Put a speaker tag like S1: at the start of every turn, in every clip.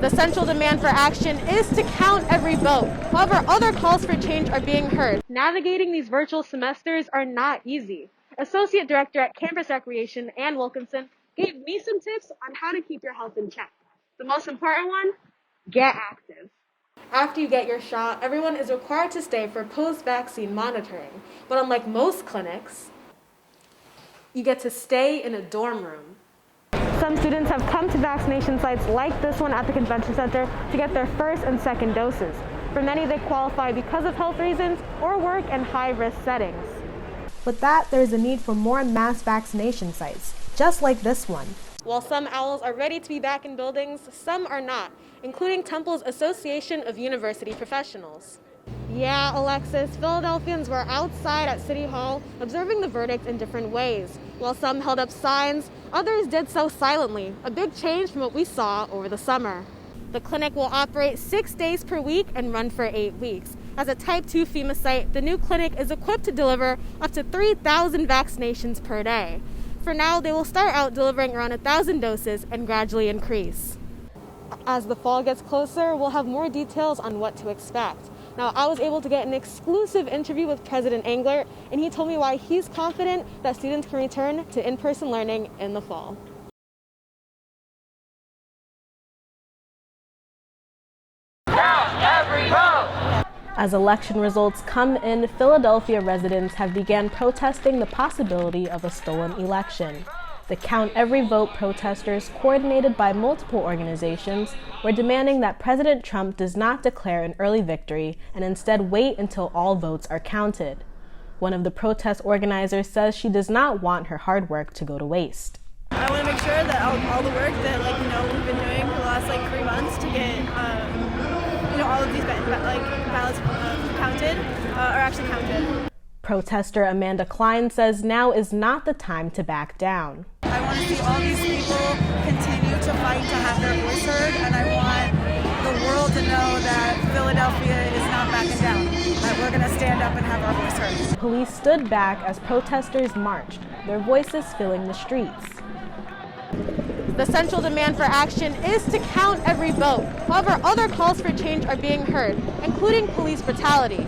S1: The central demand for action is to count every vote. However, other calls for change are being heard. Navigating these virtual semesters are not easy. Associate Director at Campus Recreation, Ann Wilkinson, gave me some tips on how to keep your health in check. The most important one, get active. After you get your shot, everyone is required to stay for post-vaccine monitoring. But unlike most clinics, you get to stay in a dorm room. Some students have come to vaccination sites like this one at the convention center to get their first and second doses. For many, they qualify because of health reasons or work in high-risk settings.
S2: With that, there is a need for more mass vaccination sites, just like this one.
S1: While some owls are ready to be back in buildings, some are not, including Temple's Association of University Professionals. Yeah, Alexis, Philadelphians were outside at City Hall observing the verdict in different ways. While some held up signs, others did so silently, a big change from what we saw over the summer. The clinic will operate 6 days per week and run for 8 weeks. As a Type 2 FEMA site, the new clinic is equipped to deliver up to 3,000 vaccinations per day. For now, they will start out delivering around 1,000 doses and gradually increase. As the fall gets closer, we'll have more details on what to expect. Now, I was able to get an exclusive interview with President Engler, and he told me why he's confident that students can return to in-person learning in the fall.
S3: Count every vote!
S2: As election results come in, Philadelphia residents have begun protesting the possibility of a stolen election. The Count Every Vote protesters, coordinated by multiple organizations, were demanding that President Trump does not declare an early victory and instead wait until all votes are counted. One of the protest organizers says she does not want her hard work to go to waste.
S4: I want to make sure that all the work that we've been doing for the last 3 months to get all of these ballots counted are actually counted.
S2: Protester Amanda Klein says now is not the time to back down.
S4: I want to see all these people continue to fight to have their voice heard, and I want the world to know that Philadelphia is not backing down, that we're going to stand up and have our voice heard.
S2: Police stood back as protesters marched, their voices filling the streets.
S1: The central demand for action is to count every vote. However, other calls for change are being heard, including police brutality.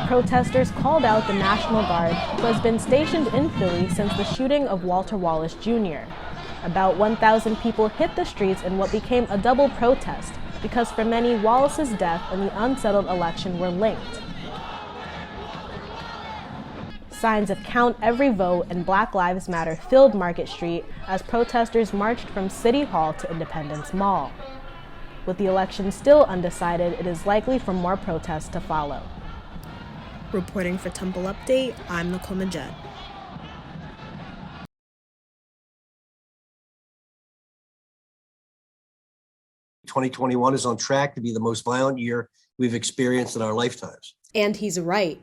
S2: Protesters called out the National Guard, who has been stationed in Philly since the shooting of Walter Wallace Jr. About 1,000 people hit the streets in what became a double protest, because for many, Wallace's death and the unsettled election were linked. Signs of Count Every Vote and Black Lives Matter filled Market Street as protesters marched from City Hall to Independence Mall. With the election still undecided, it is likely for more protests to follow. Reporting for Temple Update, I'm Nicolle Majette.
S5: "2021 is on track to be the most violent year we've experienced in our lifetimes."
S2: And he's right.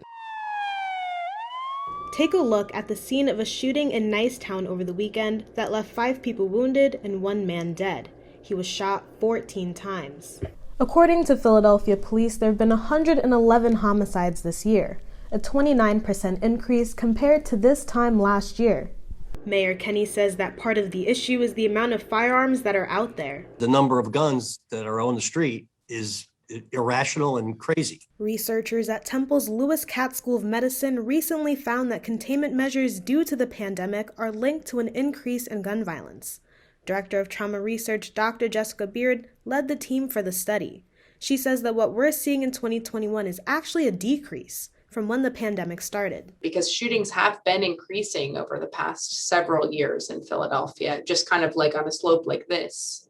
S2: Take a look at the scene of a shooting in Nicetown over the weekend that left 5 people wounded and 1 man dead. He was shot 14 times. According to Philadelphia police, there have been 111 homicides this year, a 29% increase compared to this time last year. Mayor Kenney says that part of the issue is the amount of firearms that are out there.
S5: The number of guns that are on the street is irrational and crazy.
S2: Researchers at Temple's Lewis Katz School of Medicine recently found that containment measures due to the pandemic are linked to an increase in gun violence. Director of Trauma Research, Dr. Jessica Beard, led the team for the study. She says that what we're seeing in 2021 is actually a decrease from when the pandemic started.
S6: Because shootings have been increasing over the past several years in Philadelphia, just kind of like on a slope like this.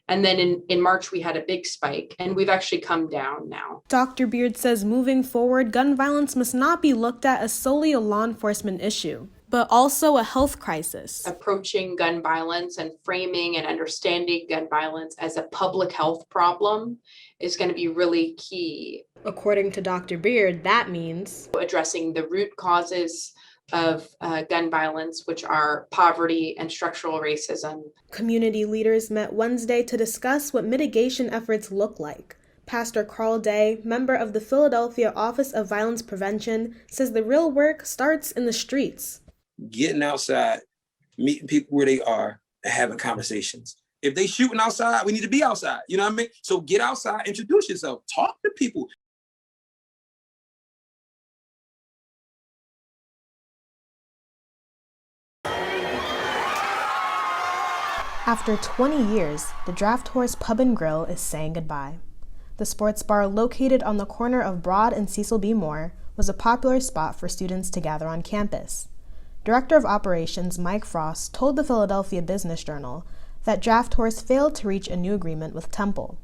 S6: And then in March, we had a big spike, and we've actually come down now.
S2: Dr. Beard says moving forward, gun violence must not be looked at as solely a law enforcement issue, but also a health crisis.
S6: Approaching gun violence and framing and understanding gun violence as a public health problem is going to be really key.
S2: According to Dr. Beard, that means
S6: addressing the root causes of gun violence, which are poverty and structural racism.
S2: Community leaders met Wednesday to discuss what mitigation efforts look like. Pastor Carl Day, member of the Philadelphia Office of Violence Prevention, says the real work starts in the streets.
S7: Getting outside, meeting people where they are, and having conversations
S3: If they shooting outside, we need to be outside. You know what I mean? So get outside, introduce yourself, talk to people.
S2: After 20 years, the Draft Horse Pub and Grill is saying goodbye. The sports bar located on the corner of Broad and Cecil B. Moore was a popular spot for students to gather on campus. Director of Operations Mike Frost told the Philadelphia Business Journal that Draft Horse failed to reach a new agreement with Temple.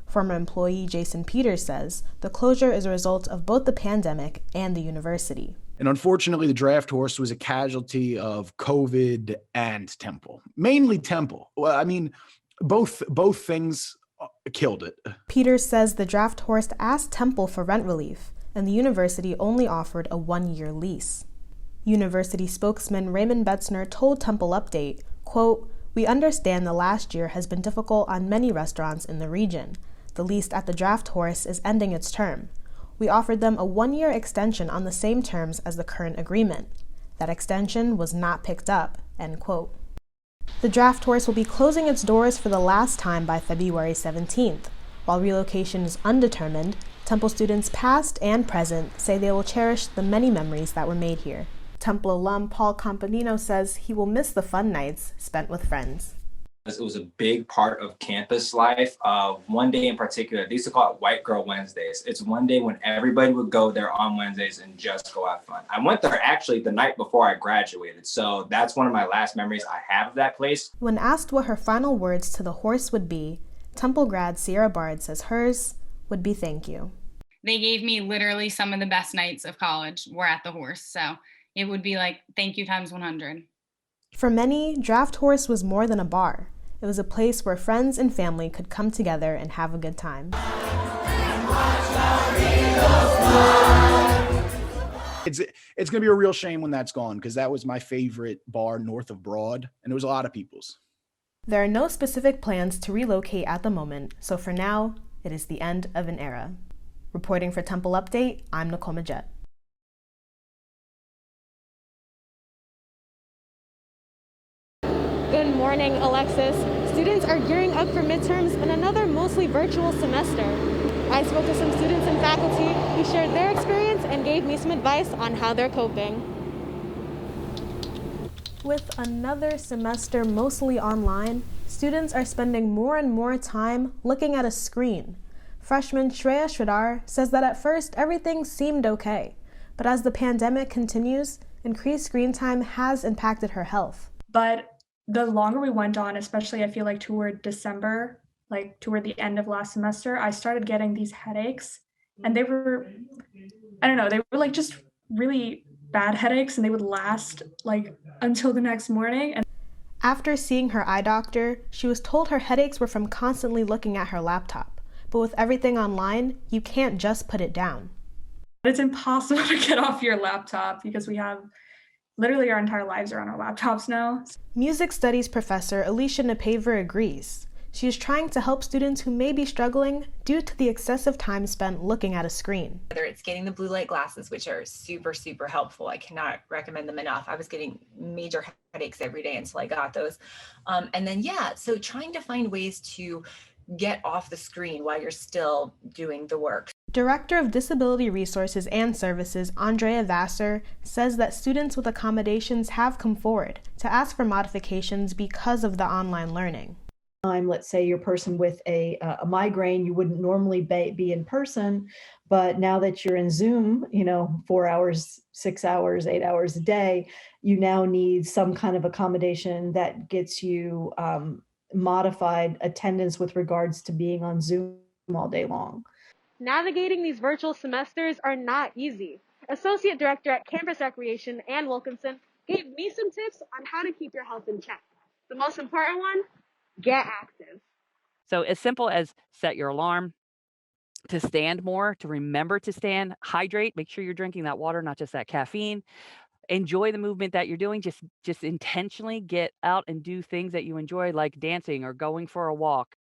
S2: Former employee Jason Peters says the closure is a result of both the pandemic and the university.
S7: And unfortunately, the Draft Horse was a casualty of COVID and Temple, mainly Temple. Well, I mean, both things killed it.
S2: Peters says the Draft Horse asked Temple for rent relief, and the university only offered a 1-year lease. University spokesman Raymond Betzner told Temple Update, quote, "We understand the last year has been difficult on many restaurants in the region. The lease at the Draft Horse is ending its term. We offered them a 1-year extension on the same terms as the current agreement. That extension was not picked up," end quote. The Draft Horse will be closing its doors for the last time by February 17th. While relocation is undetermined, Temple students past and present say they will cherish the many memories that were made here. Temple alum Paul COMPAGNINO says he will miss the fun nights spent with friends.
S8: It was a big part of campus life. One day in particular, they used to call it White Girl Wednesdays. It's one day when everybody would go there on Wednesdays and just go have fun. I went there actually the night before I graduated, so that's one of my last memories I have of that place.
S2: When asked what her final words to the horse would be, Temple grad CIERRA Bard says hers would be thank you.
S9: They gave me literally some of the best nights of college were at the horse, so it would be like thank you times 100.
S2: For many, Draft Horse was more than a bar. It was a place where friends and family could come together and have a good time.
S7: It's going to be a real shame when that's gone, because that was my favorite bar north of Broad, and it was a lot of people's.
S2: There are no specific plans to relocate at the moment, so for now, it is the end of an era. Reporting for Temple Update, I'm Nicolle Majette.
S1: Good morning, Alexis. Students are gearing up for midterms and another mostly virtual semester. I spoke to some students and faculty who shared their experience and gave me some advice on how they're coping.
S2: With another semester mostly online, students are spending more and more time looking at a screen. Freshman SRIDHAR says that at first everything seemed okay, but as the pandemic continues, increased screen time has impacted her health.
S10: But the longer we went on, especially I feel like toward December, like toward the end of last semester, I started getting these headaches, and they were, I don't know, they were like just really bad headaches, and they would last like until the next morning. And
S2: after seeing her eye doctor, she was told her headaches were from constantly looking at her laptop. But with everything online, you can't just put it down.
S10: It's impossible to get off your laptop because we have literally our entire lives are on our laptops now.
S2: Music studies professor Alicia Napaver agrees. She is trying to help students who may be struggling due to the excessive time spent looking at a screen.
S11: Whether it's getting the blue light glasses, which are super, super helpful. I cannot recommend them enough. I was getting major headaches every day until I got those. And then, so trying to find ways to get off the screen while you're still doing the work.
S2: Director of Disability Resources and Services, Andrea Vassar, says that students with accommodations have come forward to ask for modifications because of the online learning.
S12: Let's say you're a person with a migraine, you wouldn't normally be in person, but now that you're in Zoom, 4 hours, 6 hours, 8 hours a day, you now need some kind of accommodation that gets you modified attendance with regards to being on Zoom all day long.
S1: Navigating these virtual semesters are not easy. Associate Director at Campus Recreation, Ann Wilkinson, gave me some tips on how to keep your health in check. The most important one, get active.
S13: So as simple as set your alarm to stand more, to remember to stand, hydrate, make sure you're drinking that water, not just that caffeine. Enjoy the movement that you're doing. Just intentionally get out and do things that you enjoy, like dancing or going for a walk.